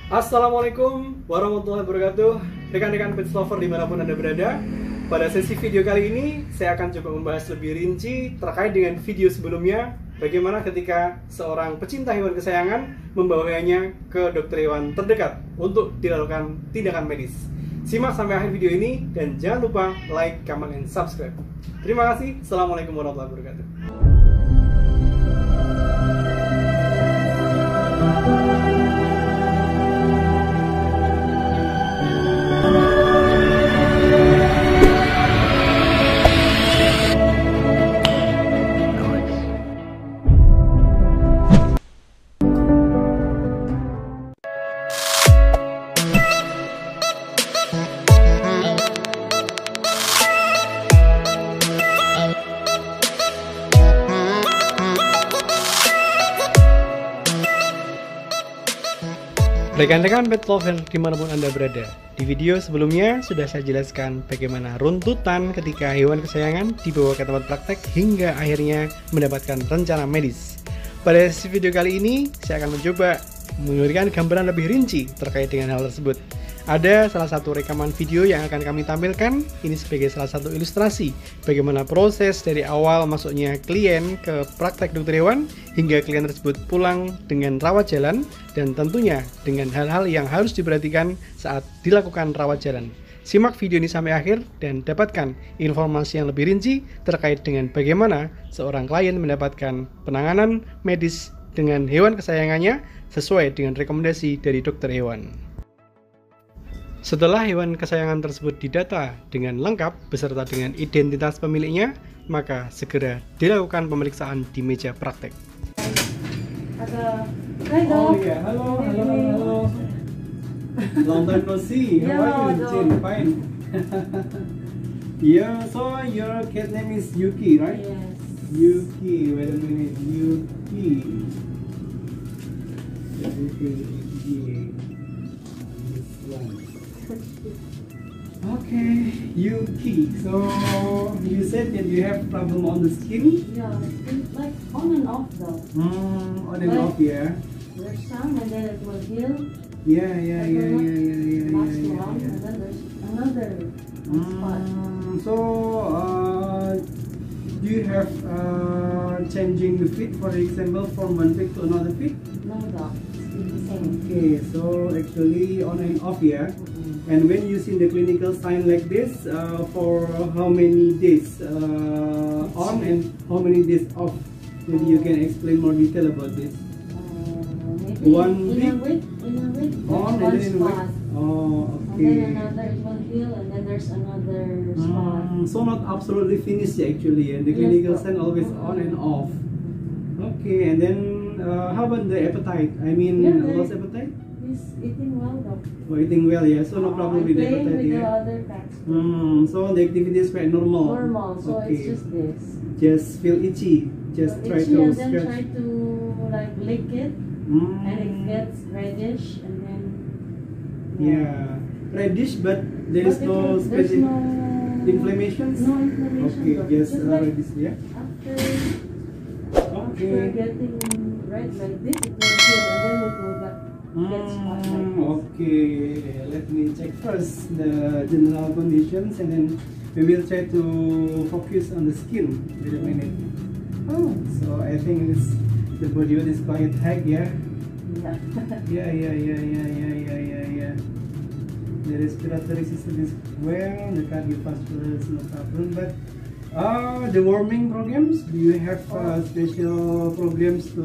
Assalamualaikum warahmatullahi wabarakatuh. Rekan-rekan petlover dimanapun Anda berada. Pada sesi video kali ini saya akan coba membahas lebih rinci terkait dengan video sebelumnya, bagaimana ketika seorang pecinta hewan kesayangan membawanya ke dokter hewan terdekat untuk dilakukan tindakan medis. Simak sampai akhir video ini dan jangan lupa like, comment, and subscribe. Terima kasih. Assalamualaikum warahmatullahi wabarakatuh. Rekan-rekan petlover dimanapun Anda berada, di video sebelumnya sudah saya jelaskan bagaimana runtutan ketika hewan kesayangan dibawa ke tempat praktek hingga akhirnya mendapatkan rencana medis. Pada sesi video kali ini, saya akan mencoba memberikan gambaran lebih rinci terkait dengan hal tersebut. Ada salah satu rekaman video yang akan kami tampilkan, ini sebagai salah satu ilustrasi bagaimana proses dari awal masuknya klien ke praktek dokter hewan hingga klien tersebut pulang dengan rawat jalan dan tentunya dengan hal-hal yang harus diperhatikan saat dilakukan rawat jalan. Simak video ini sampai akhir dan dapatkan informasi yang lebih rinci terkait dengan bagaimana seorang klien mendapatkan penanganan medis dengan hewan kesayangannya sesuai dengan rekomendasi dari dokter hewan. Setelah hewan kesayangan tersebut didata dengan lengkap beserta dengan identitas pemiliknya, maka segera dilakukan pemeriksaan di meja praktek. Oh yeah, hello. Long time no see. How are you, Jin? Fine. Yeah, so your cat name is Yuki, right? Yes. Yuki. Wait a minute, Yuki. This one. Okay, Yuki. So you said that you have problem on the skin? Yeah, it's like on and off though. On and off, yeah. There's some and then it will heal. Yeah. Last long and then there's another spot. So do you have changing the feet, for example, from one feet to another feet? No, doc. It's still the same. Okay, so actually on and off, yeah. And when you see the clinical sign like this, for how many days on and how many days off? Maybe you can explain more detail about this. Maybe One in week? a week. On and one then in a week? spot. Oh, And okay. then another it will heal and then there's another spot. So not absolutely finished actually, and the Yes, clinical doc. sign always on and off. Okay, and then how about the appetite? I mean, Yeah, lost appetite? He's eating well though. Oh, eating well, yeah. So no problem with the Playing appetite, with the yeah. other cats. So the activity is quite normal. Normal, so Okay. it's just this. Just feel itchy. Just So try itchy to and then scratch. try to like lick it and it gets reddish and then Yeah, reddish, but there is But no there's specific no inflammations. No inflammation. Okay, though. just like reddish, yeah. after getting red like this, it will heal and then it will get spot like this. Okay, let me check first the general conditions and then we will try to focus on the skin. Wait a minute. Oh, so I think the body is quite high, yeah? Yeah. Yeah. The respiratory system is well, the cardiovascular is no problem, but the warming programs, do you have special programs to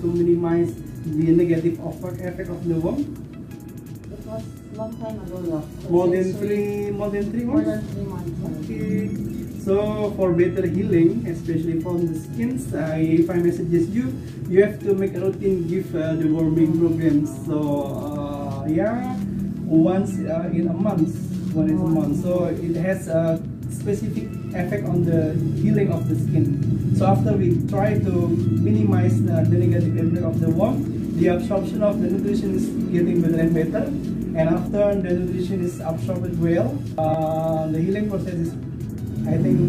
minimize the negative effect of the worm? It was long time ago though. More than 3 months? More than 3 months. Okay. So for better healing, especially from the skins, if I may suggest you have to make a routine give the warming programs. So yeah, once in a month, So it has a specific effect on the healing of the skin. So after we try to minimize the negative impact of the worm, the absorption of the nutrition is getting better and better. And after the nutrition is absorbed well, the healing process is, I think,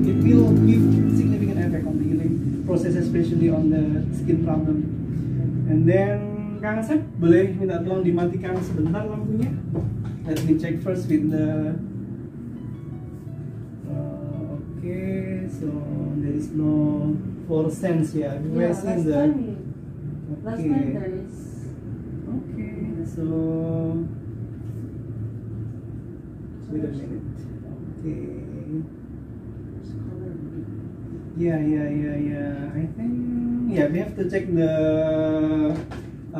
it will give significant effect on the healing process, especially on the skin problem. And then Kang Asep, boleh minta tolong dimatikan sebentar lampunya? Let me check first with the. Okay, so there is no fluorescence ya. Yeah, last time there is. Okay, so wait a minute. Okay. Yeah. I think we have to check the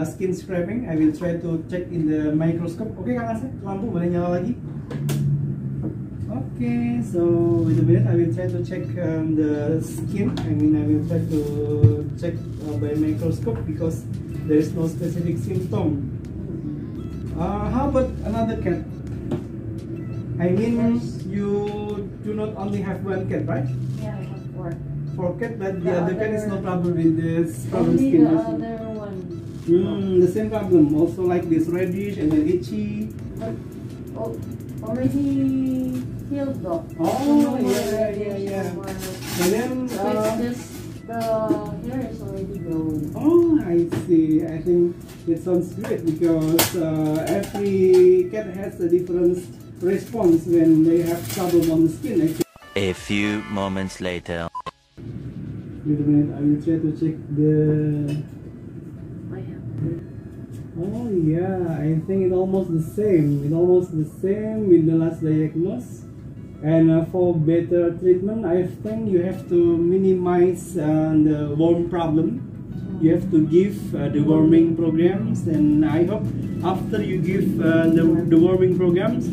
skin scraping. I will try to check in the microscope. Oke, Kang Asep, lampu boleh nyala lagi? Okay, so wait a minute. I will try to check the skin. I will try to check by microscope because there is no specific symptom. How about another cat? I mean, you do not only have one cat, right? Yeah, I have 4. For cat, but the other cat is no problem with this problem Only skin. the other one. The same problem, also like this reddish and then itchy. But already healed though. Oh, yeah. And then, so it's just the hair is already growing. oh, I see. I think it sounds great because every cat has a different response when they have trouble on the skin. Actually. A few moments later. Wait a minute, I will try to check the. I have. Oh yeah, I think it's almost the same. It's almost the same with the last diagnosis. And for better treatment, I think you have to minimize the worm problem. You have to give the worming programs, and I hope after you give the worming programs,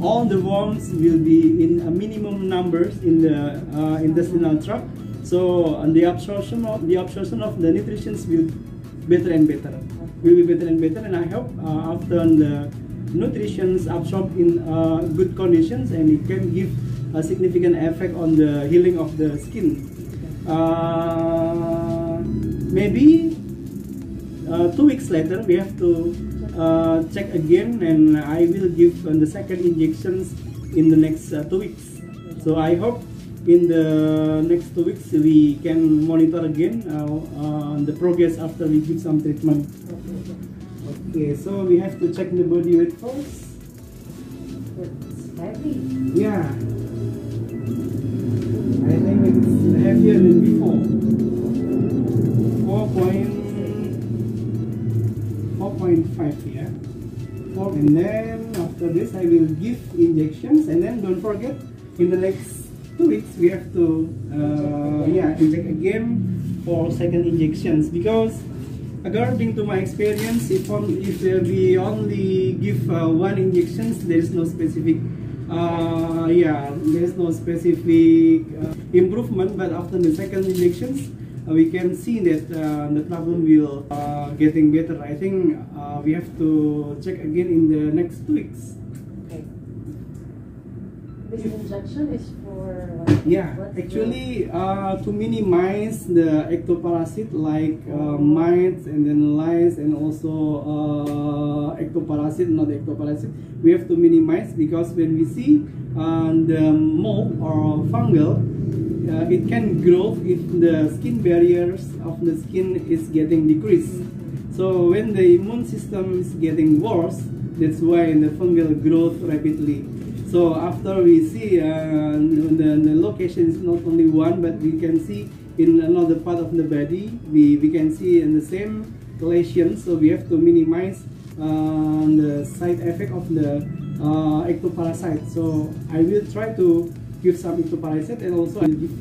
all the worms will be in a minimum numbers in the intestinal tract. So the absorption of the nutrients will be better and better. And I hope after the nutritions absorbed in good conditions, and it can give a significant effect on the healing of the skin. Maybe 2 weeks later we have to check again, and I will give the second injections in the next 2 weeks. So I hope in the next 2 weeks we can monitor again the progress after we give some treatment. Okay, so we have to check the body weight first. It's heavy. Yeah, I think it's heavier than before. 4.5, yeah. And then after this I will give injections, and then don't forget in the next 2 weeks we have to inject again for second injections, because according to my experience, if we only give one injections, there is no specific improvement. But after the second injections, we can see that the problem will getting better. I think we have to check again in the next 2 weeks. Okay. This injection is for actually to minimize the ectoparasit like mites and then lice, and also ectoparasit, not ectoparasit. We have to minimize, because when we see the mold or fungal, it can grow if the skin barriers of the skin is getting decreased. So when the immune system is getting worse, that's why the fungal growth rapidly. So after we see the location is not only one, but we can see in another part of the body, we can see in the same lesions. So we have to minimize the side effect of the ectoparasite. So I will try to give some ectoparasite, and also I will give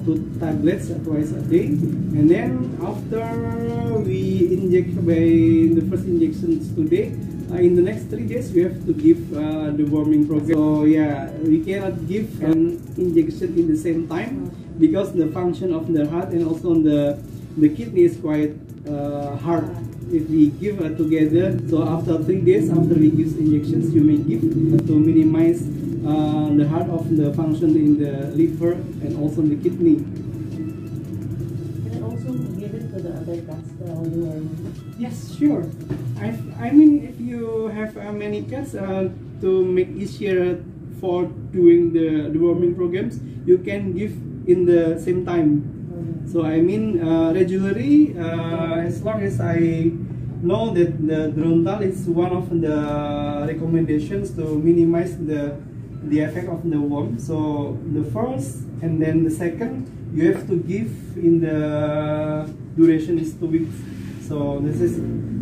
2 tablets twice a day. And then after we inject by the first injections today, in the next 3 days we have to give the worming program. So yeah, we cannot give an injection in the same time, because the function of the heart and also the kidney is quite hard if we give together. So after 3 days after we give injections, you may give to minimize the heart of the function in the liver and also the kidney. Can I also give it to the other cats, the only one? Yes, sure. I mean, if you have many cats, to make easier for doing the worming programs, you can give in the same time. So I mean, regularly, as long as I know that the Drontal is one of the recommendations to minimize the effect of the worm. So the first and then the second, you have to give in the duration is 2 weeks. So this is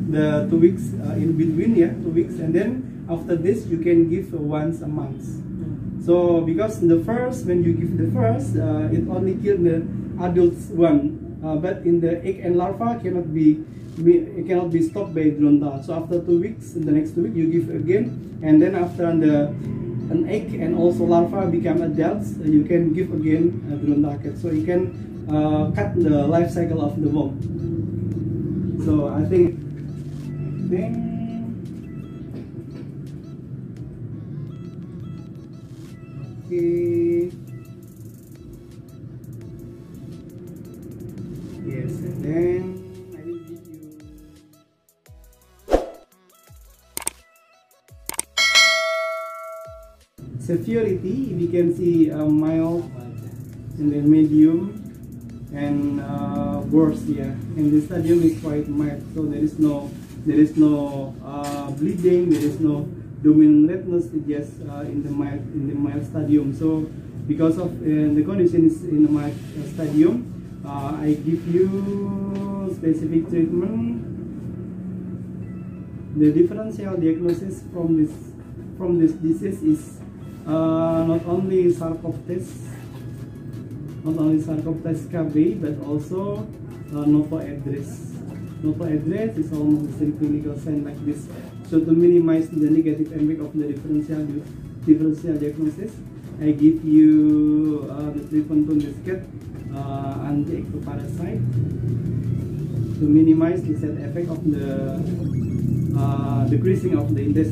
the 2 weeks in between, 2 weeks, and then after this you can give once a month. So because the first, when you give the first, it only kills the adults one, but in the egg and larva it cannot be stopped by Drontal. So after 2 weeks, the next 2 weeks you give again, and then after an egg and also larva become adults, you can give again Drontal cat. So you can cut the life cycle of the worm. So I think okay. Yes, and then I will give you severity. We can see mild and then medium and worse. And the stadium is quite mild, so there is no bleeding, there is no dominant redness. It's just in the mild stadium. So because of the condition is in the mild stadium, I give you specific treatment. The differential diagnosis from this disease is not only Sarcoptes KB, but also novo address. Novo address is almost the same clinical sign like this. So to minimize the negative impact of the differential diagnosis, I give you the treatment to this cat, anti-ectoparasite, to minimize the side effect of the decreasing of the the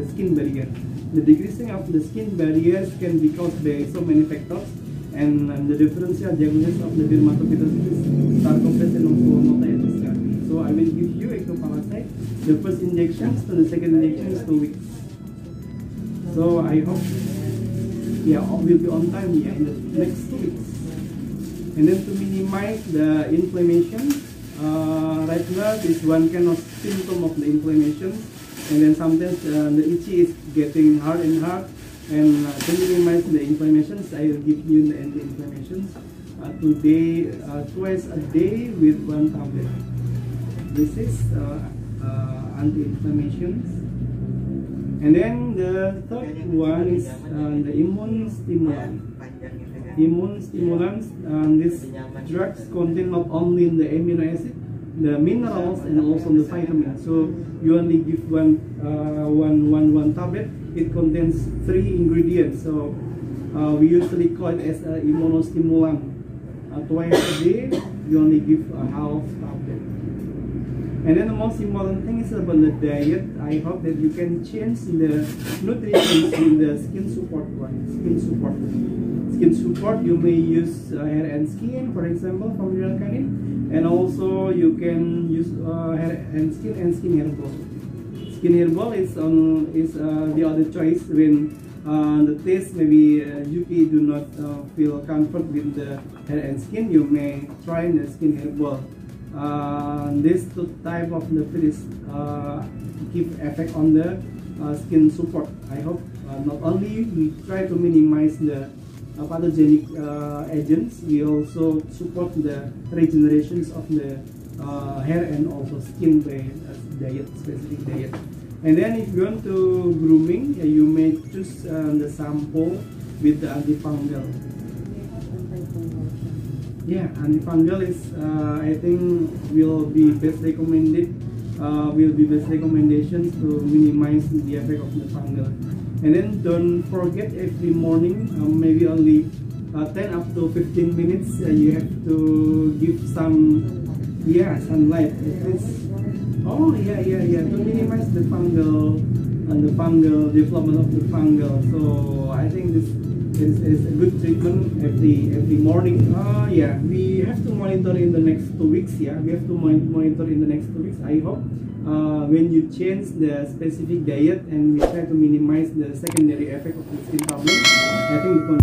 skin barrier. The decreasing of the skin barriers can be caused by so many factors, and the differential diagnosis of the dermatophytosis is Sarcoptes and also multi-address KB. So I will give you ectoparasite. The first injection to the second injection is 2 weeks. So I hope all will be on time in the next 2 weeks. And then to minimize the inflammation, right now this one kind of symptom of the inflammation, and then sometimes the itchy is getting hard and hard. And to minimize the inflammations, I will give you the anti-inflammations today, twice a day with 1 tablet. This is anti-inflammations. And then the third one is the immune stimulant. Immune stimulants, these drugs contain not only the amino acid, the minerals, and also the vitamins. So you only give one tablet. It contains 3 ingredients. So we usually call it as an immunostimulant. Twice a day, you only give a half tablet. And then the most important thing is about the diet. I hope that you can change the nutrition in the skin support one. Skin support, you may use hair and skin, for example, from real canine, and also you can use hair and skin herbal. Skin herbal is the other choice when the taste maybe Yuki do not feel comfort with the hair and skin. You may try the skin herbal. This type of the food give effect on the skin support. I hope not only we try to minimize the pathogenic agents, we also support the regenerations of the hair and also skin by specific diet. And then if you want to grooming, you may choose the shampoo with the antifungal. Yeah, antifungal is I think will be best recommendations to minimize the effect of the fungal. And then don't forget every morning, maybe only 10 up to 15 minutes, you have to give some sunlight. To minimize the fungal and the fungal development of the fungal. So I think this is a good treatment every morning. We have to monitor in the next 2 weeks. We have to monitor in the next 2 weeks. I hope when you change the specific diet and we try to minimize the secondary effect of the skin problem, I think